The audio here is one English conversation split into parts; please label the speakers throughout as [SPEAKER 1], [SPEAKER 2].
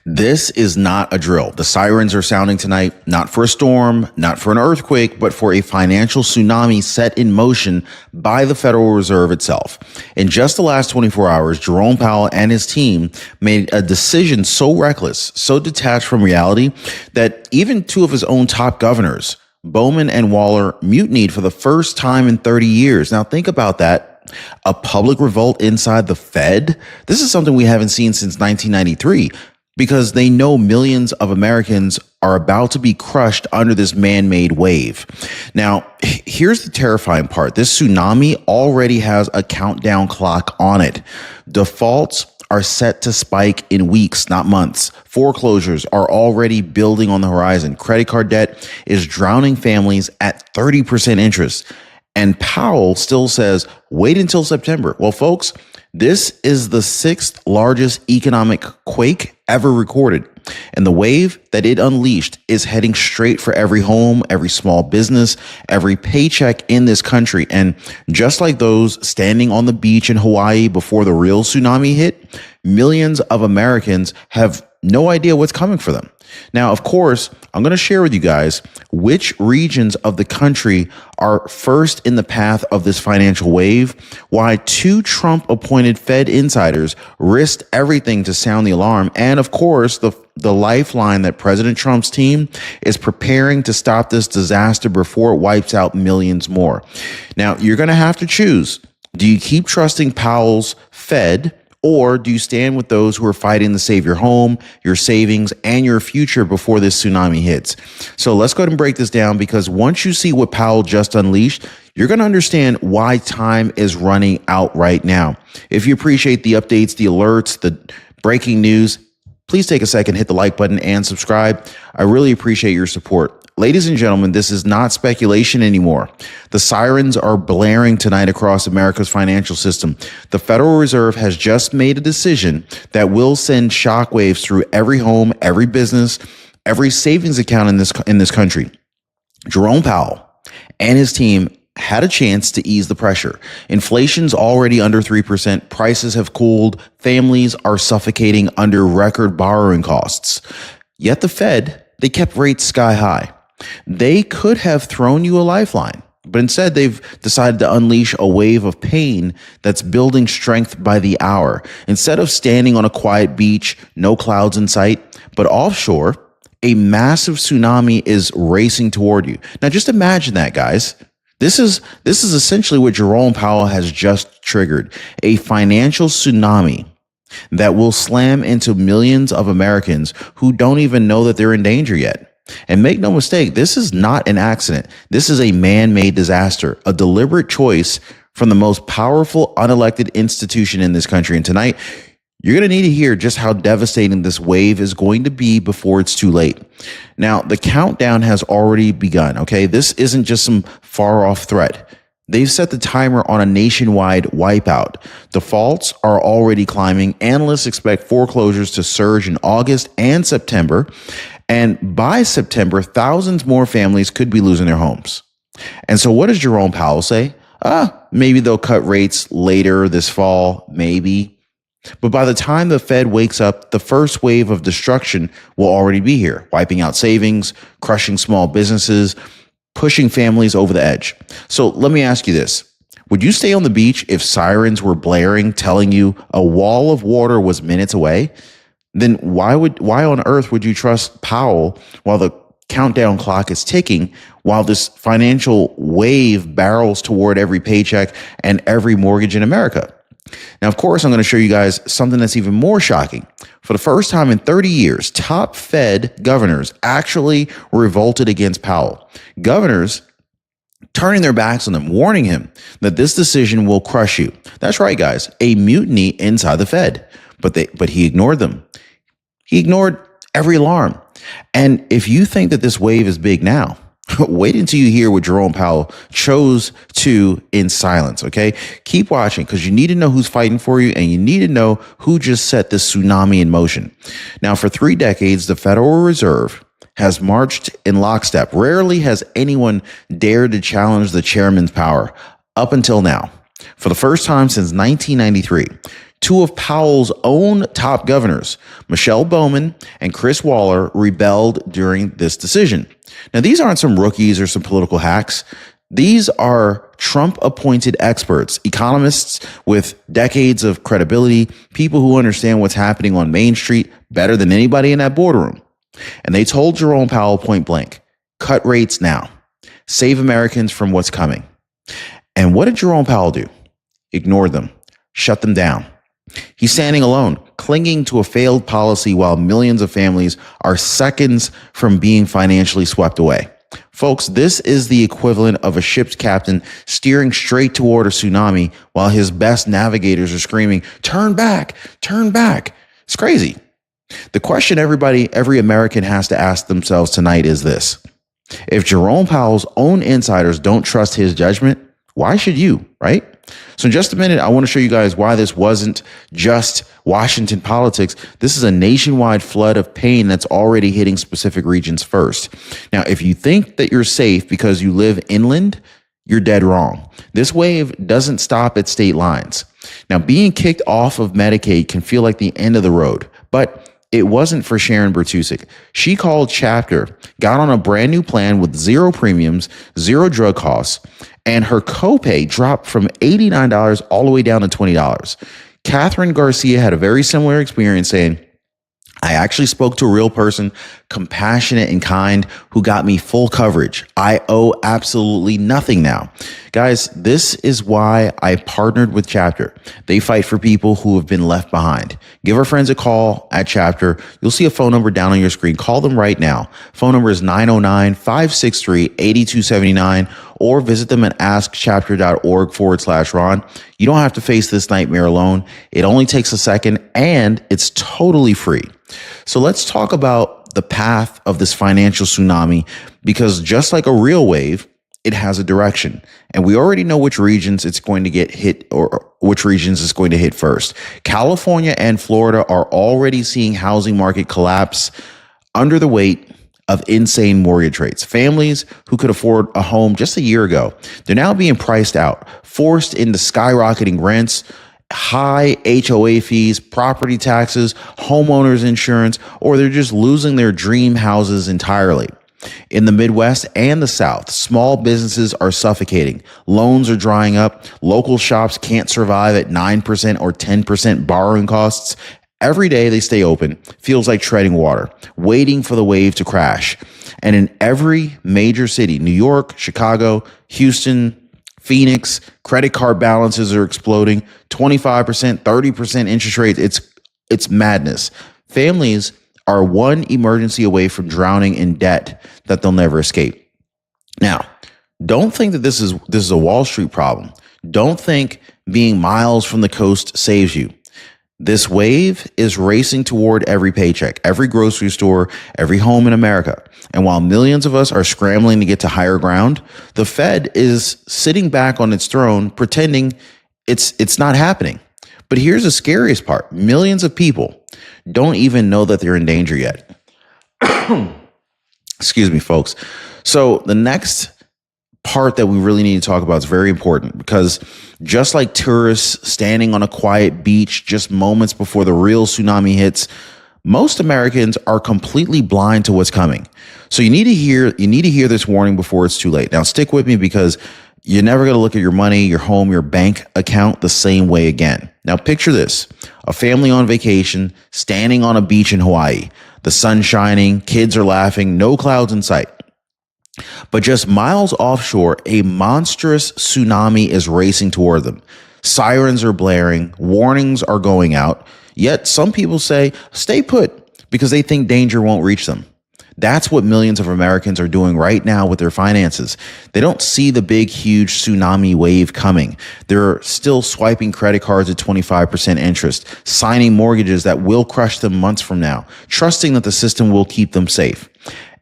[SPEAKER 1] This is not a drill. The sirens are sounding tonight, not for a storm, not for an earthquake, but for a financial tsunami set in motion by the Federal Reserve itself. In just the last 24 hours, Jerome Powell and his team made a decision so reckless, so detached from reality, that even two of his own top governors, Bowman and Waller, mutinied for the first time in 30 years. Now think about that. A public revolt inside the Fed? This is something we haven't seen since 1993. Because they know millions of Americans are about to be crushed under this man-made wave. Now, here's the terrifying part. This tsunami already has a countdown clock on it. Defaults are set to spike in weeks, not months. Foreclosures are already building on the horizon. Credit card debt is drowning families at 30% interest. And Powell still says, wait until September. Well, folks, this is the sixth largest economic quake ever recorded. And the wave that it unleashed is heading straight for every home, every small business, every paycheck in this country. And just like those standing on the beach in Hawaii before the real tsunami hit, millions of Americans have no idea what's coming for them. Now, of course, I'm going to share with you guys which regions of the country are first in the path of this financial wave, why two Trump-appointed Fed insiders risked everything to sound the alarm, and of course, the lifeline that President Trump's team is preparing to stop this disaster before it wipes out millions more. Now, you're going to have to choose. Do you keep trusting Powell's Fed, or do you stand with those who are fighting to save your home, your savings, and your future before this tsunami hits? So let's go ahead and break this down, because once you see what Powell just unleashed, you're going to understand why time is running out right now. If you appreciate the updates, the alerts, the breaking news, please take a second, hit the like button, and subscribe. I really appreciate your support. Ladies and gentlemen, this is not speculation anymore. The sirens are blaring tonight across America's financial system. The Federal Reserve has just made a decision that will send shockwaves through every home, every business, every savings account in this country. Jerome Powell and his team had a chance to ease the pressure. Inflation's already under 3%. Prices have cooled. Families are suffocating under record borrowing costs. Yet the Fed, they kept rates sky high. They could have thrown you a lifeline, but instead they've decided to unleash a wave of pain that's building strength by the hour. Instead of standing on a quiet beach, no clouds in sight, but offshore, a massive tsunami is racing toward you. Now just imagine that, guys. This is essentially what Jerome Powell has just triggered, a financial tsunami that will slam into millions of Americans who don't even know that they're in danger yet. And make no mistake, this is not an accident. This is a man-made disaster, a deliberate choice from the most powerful unelected institution in this country. And tonight, you're going to need to hear just how devastating this wave is going to be before it's too late. Now, the countdown has already begun, okay? This isn't just some far-off threat. They've set the timer on a nationwide wipeout. Defaults are already climbing. Analysts expect foreclosures to surge in August and September. And by September, thousands more families could be losing their homes. And so what does Jerome Powell say? Maybe they'll cut rates later this fall, maybe. But by the time the Fed wakes up, the first wave of destruction will already be here, wiping out savings, crushing small businesses, pushing families over the edge. So let me ask you this. Would you stay on the beach if sirens were blaring, telling you a wall of water was minutes away? Then why on earth would you trust Powell while the countdown clock is ticking, while this financial wave barrels toward every paycheck and every mortgage in America? Now, of course, I'm going to show you guys something that's even more shocking. For the first time in 30 years, top Fed governors actually revolted against Powell. Governors turning their backs on him, warning him that this decision will crush you. That's right, guys, a mutiny inside the Fed. But he ignored them. He ignored every alarm. And if you think that this wave is big now, wait until you hear what Jerome Powell chose to in silence, okay? Keep watching, because you need to know who's fighting for you, and you need to know who just set this tsunami in motion. Now, for 3 decades, the Federal Reserve has marched in lockstep. Rarely has anyone dared to challenge the chairman's power up until now. For the first time since 1993, Two of Powell's own top governors, Michelle Bowman and Chris Waller, rebelled during this decision. Now, these aren't some rookies or some political hacks. These are Trump-appointed experts, economists with decades of credibility, people who understand what's happening on Main Street better than anybody in that boardroom. And they told Jerome Powell point blank, cut rates now. Save Americans from what's coming. And what did Jerome Powell do? Ignored them. Shut them down. He's standing alone, clinging to a failed policy while millions of families are seconds from being financially swept away. Folks, this is the equivalent of a ship's captain steering straight toward a tsunami while his best navigators are screaming, turn back, turn back. It's crazy. The question every American has to ask themselves tonight is this. If Jerome Powell's own insiders don't trust his judgment, why should you, right? So in just a minute, I want to show you guys why this wasn't just Washington politics. This is a nationwide flood of pain that's already hitting specific regions first. Now, if you think that you're safe because you live inland, you're dead wrong. This wave doesn't stop at state lines. Now, being kicked off of Medicaid can feel like the end of the road, but it wasn't for Sharon Bertusik. She called Chapter, got on a brand new plan with zero premiums, zero drug costs, and her copay dropped from $89 all the way down to $20. Catherine Garcia had a very similar experience saying, I actually spoke to a real person, compassionate and kind, who got me full coverage. I owe absolutely nothing now. Guys, this is why I partnered with Chapter. They fight for people who have been left behind. Give our friends a call at Chapter. You'll see a phone number down on your screen. Call them right now. Phone number is 909-563-8279, or visit them at askchapter.org/Ron. You don't have to face this nightmare alone. It only takes a second and it's totally free. So let's talk about the path of this financial tsunami, because just like a real wave, it has a direction. And we already know which regions it's going to get hit, or which regions it's going to hit first. California and Florida are already seeing housing market collapse under the weight of insane mortgage rates. Families who could afford a home just a year ago, they're now being priced out, forced into skyrocketing rents, high HOA fees, property taxes, homeowners insurance, or they're just losing their dream houses entirely. In the Midwest and the South, small businesses are suffocating. Loans are drying up. Local shops can't survive at 9% or 10% borrowing costs. Every day they stay open feels like treading water, waiting for the wave to crash. And in every major city, New York, Chicago, Houston, Phoenix, credit card balances are exploding, 25%, 30% interest rates. It's madness. Families are one emergency away from drowning in debt that they'll never escape. Now, don't think that this is a Wall Street problem. Don't think being miles from the coast saves you. This wave is racing toward every paycheck, every grocery store, every home in America. And while millions of us are scrambling to get to higher ground, the Fed is sitting back on its throne pretending it's not happening. But here's the scariest part. Millions of people don't even know that they're in danger yet. Excuse me, folks. So the next part that we really need to talk about is very important, because just like tourists standing on a quiet beach just moments before the real tsunami hits, most Americans are completely blind to what's coming. So you need to hear this warning before it's too late. Now stick with me, because you're never going to look at your money, your home, your bank account the same way again. Now picture this: a family on vacation, standing on a beach in Hawaii. The sun shining, kids are laughing, no clouds in sight. But just miles offshore, a monstrous tsunami is racing toward them. Sirens are blaring, warnings are going out. Yet some people say, stay put, because they think danger won't reach them. That's what millions of Americans are doing right now with their finances. They don't see the big, huge tsunami wave coming. They're still swiping credit cards at 25% interest, signing mortgages that will crush them months from now, trusting that the system will keep them safe.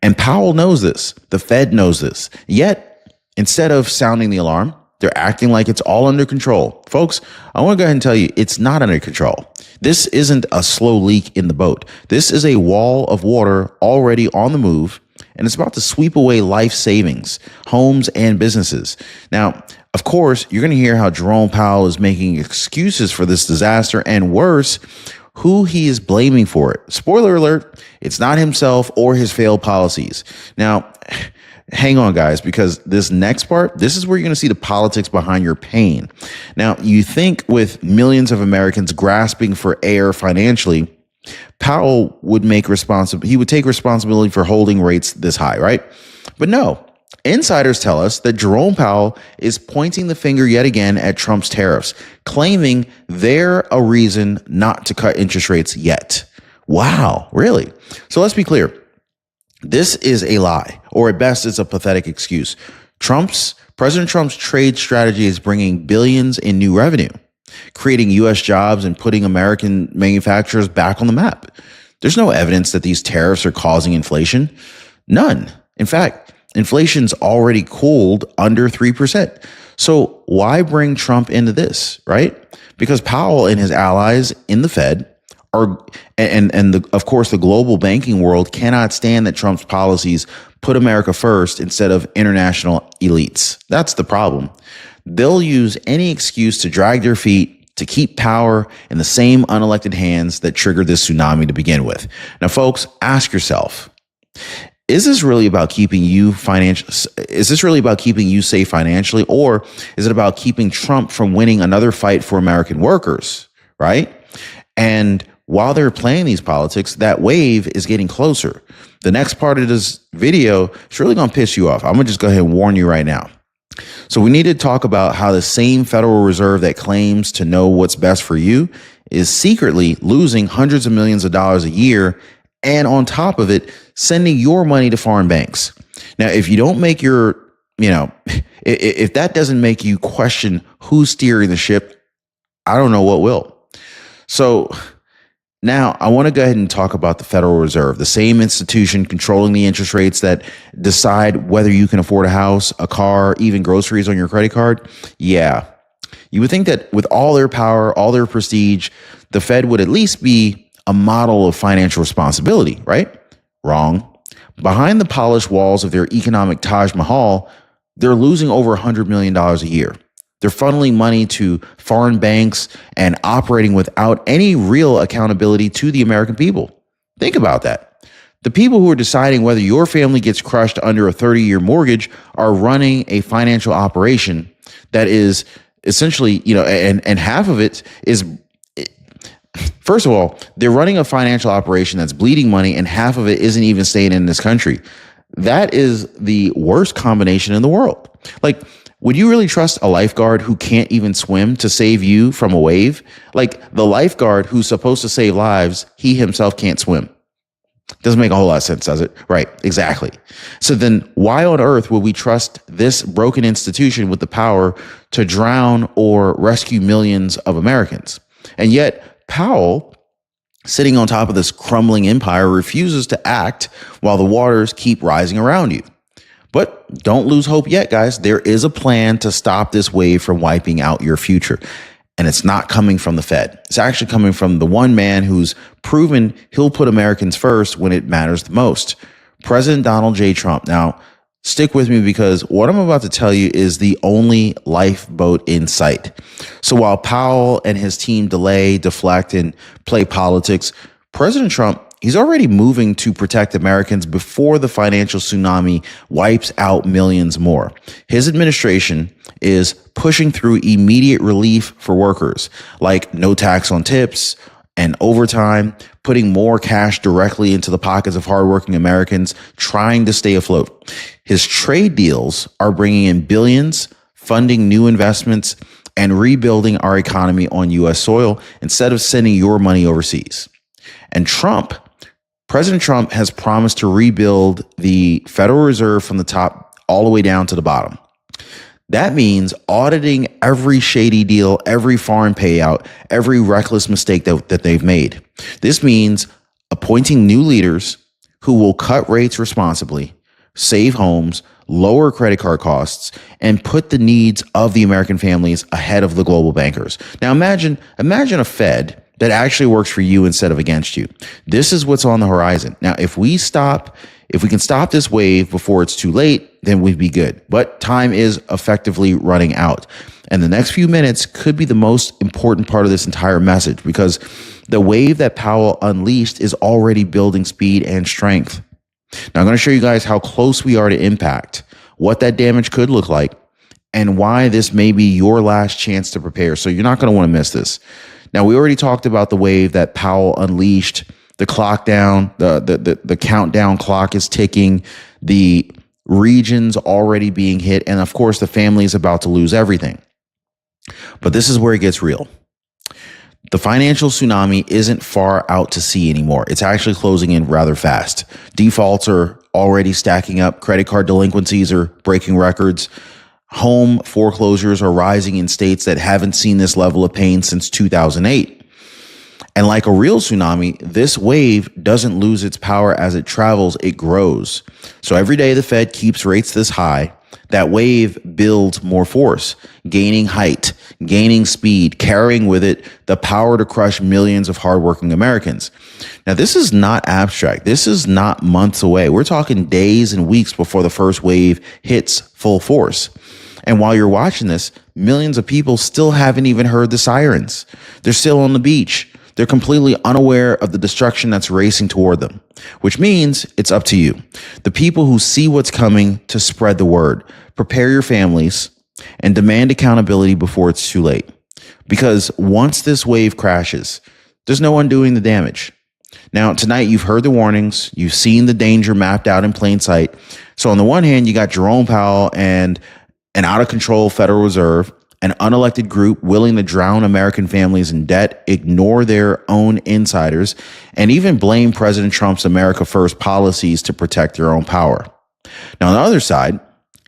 [SPEAKER 1] And Powell knows this. The Fed knows this. Yet, instead of sounding the alarm, they're acting like it's all under control. Folks, I want to go ahead and tell you, it's not under control. This isn't a slow leak in the boat. This is a wall of water already on the move, and it's about to sweep away life savings, homes, and businesses. Now, Of course, you're going to hear how Jerome Powell is making excuses for this disaster, and worse, who he is blaming for it. Spoiler alert, it's not himself or his failed policies. Now, hang on, guys, because this next part, this is where you're going to see the politics behind your pain. Now, you think with millions of Americans grasping for air financially, Powell would take responsibility for holding rates this high, right? But no. Insiders tell us that Jerome Powell is pointing the finger yet again at Trump's tariffs, claiming they're a reason not to cut interest rates yet. Wow, really? So let's be clear. This is a lie, or at best, it's a pathetic excuse. President Trump's trade strategy is bringing billions in new revenue, creating U.S. jobs and putting American manufacturers back on the map. There's no evidence that these tariffs are causing inflation. None. In fact, inflation's already cooled under 3%. So why bring Trump into this, right? Because Powell and his allies in the Fed of course, the global banking world cannot stand that Trump's policies put America first instead of international elites. That's the problem. They'll use any excuse to drag their feet to keep power in the same unelected hands that triggered this tsunami to begin with. Now, folks, ask yourself, is this really about keeping you safe financially, or is it about keeping Trump from winning another fight for American workers, right? And while they're playing these politics, that wave is getting closer. The next part of this video is really going to piss you off. I'm going to just go ahead and warn you right now. So we need to talk about how the same Federal Reserve that claims to know what's best for you is secretly losing hundreds of millions of dollars a year, and on top of it, sending your money to foreign banks. Now, if you don't make if that doesn't make you question who's steering the ship, I don't know what will. So now I want to go ahead and talk about the Federal Reserve, the same institution controlling the interest rates that decide whether you can afford a house, a car, even groceries on your credit card. Yeah. You would think that with all their power, all their prestige, the Fed would at least be a model of financial responsibility, right? Wrong. Behind the polished walls of their economic Taj Mahal, they're losing over $100 million a year. They're funneling money to foreign banks and operating without any real accountability to the American people. Think about that. The people who are deciding whether your family gets crushed under a 30-year mortgage are running a financial operation that is essentially, and half of it is, first of all, they're running a financial operation that's bleeding money, and half of it isn't even staying in this country. That is the worst combination in the world. Like, would you really trust a lifeguard who can't even swim to save you from a wave? Like, the lifeguard who's supposed to save lives, he himself can't swim. Doesn't make a whole lot of sense, does it? Right, exactly. So then why on earth would we trust this broken institution with the power to drown or rescue millions of Americans? And yet Powell, sitting on top of this crumbling empire, refuses to act while the waters keep rising around you. But don't lose hope yet, guys. There is a plan to stop this wave from wiping out your future. And it's not coming from the Fed. It's actually coming from the one man who's proven he'll put Americans first when it matters the most. President Donald J. Trump. Now, stick with me, because what I'm about to tell you is the only lifeboat in sight. So while Powell and his team delay, deflect, and play politics, President Trump, he's already moving to protect Americans before the financial tsunami wipes out millions more. His administration is pushing through immediate relief for workers, like no tax on tips and overtime, putting more cash directly into the pockets of hardworking Americans trying to stay afloat. His trade deals are bringing in billions, funding new investments, and rebuilding our economy on U.S. soil instead of sending your money overseas. And President Trump has promised to rebuild the Federal Reserve from the top all the way down to the bottom. That means auditing every shady deal, every foreign payout, every reckless mistake that they've made. This means appointing new leaders who will cut rates responsibly, save homes, lower credit card costs, and put the needs of the American families ahead of the global bankers. Now imagine a Fed that actually works for you instead of against you. This is what's on the horizon. Now, if we stop If we can stop this wave before it's too late, then we'd be good. But time is effectively running out. And the next few minutes could be the most important part of this entire message, because the wave that Powell unleashed is already building speed and strength. Now, I'm going to show you guys how close we are to impact, what that damage could look like, and why this may be your last chance to prepare. So you're not going to want to miss this. Now, we already talked about the wave that Powell unleashed. The clock down, the countdown clock is ticking, the regions already being hit, and of course, the family is about to lose everything. But this is where it gets real. The financial tsunami isn't far out to sea anymore. It's actually closing in rather fast. Defaults are already stacking up. Credit card delinquencies are breaking records. Home foreclosures are rising in states that haven't seen this level of pain since 2008. And like a real tsunami, this wave doesn't lose its power as it travels, it grows. So every day the Fed keeps rates this high, that wave builds more force, gaining height, gaining speed, carrying with it the power to crush millions of hardworking Americans. Now, this is not abstract. This is not months away. We're talking days and weeks before the first wave hits full force. And while you're watching this, millions of people still haven't even heard the sirens. They're still on the beach. They're completely unaware of the destruction that's racing toward them, which means it's up to you, the people who see what's coming, to spread the word, prepare your families, and demand accountability before it's too late. Because once this wave crashes, there's no undoing the damage. Now, tonight, you've heard the warnings. You've seen the danger mapped out in plain sight. So on the one hand, you got Jerome Powell and an out-of-control Federal Reserve, an unelected group willing to drown American families in debt, ignore their own insiders, and even blame President Trump's America First policies to protect their own power. Now, on the other side,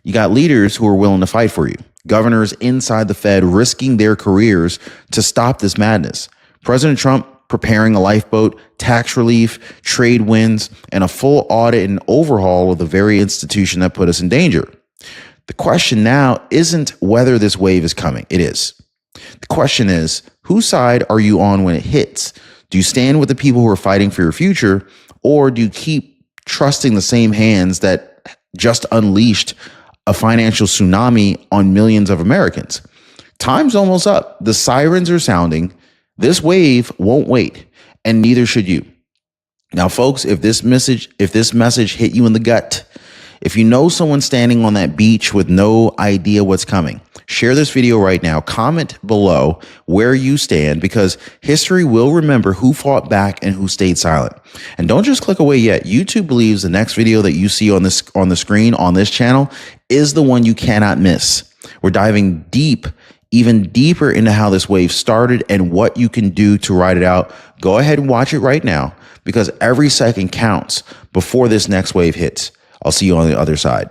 [SPEAKER 1] you got leaders who are willing to fight for you. Governors inside the Fed risking their careers to stop this madness. President Trump preparing a lifeboat, tax relief, trade wins, and a full audit and overhaul of the very institution that put us in danger. The question now isn't whether this wave is coming. It is. The question is, whose side are you on when it hits? Do you stand with the people who are fighting for your future, or do you keep trusting the same hands that just unleashed a financial tsunami on millions of Americans? Time's almost up. The sirens are sounding. This wave won't wait, and neither should you. Now, folks, if this message hit you in the gut, if you know someone standing on that beach with no idea what's coming, share this video right now. Comment below where you stand, because history will remember who fought back and who stayed silent. And don't just click away yet. YouTube believes the next video that you see on the screen on this channel is the one you cannot miss. We're diving deep, even deeper into how this wave started and what you can do to ride it out. Go ahead and watch it right now, because every second counts before this next wave hits. I'll see you on the other side.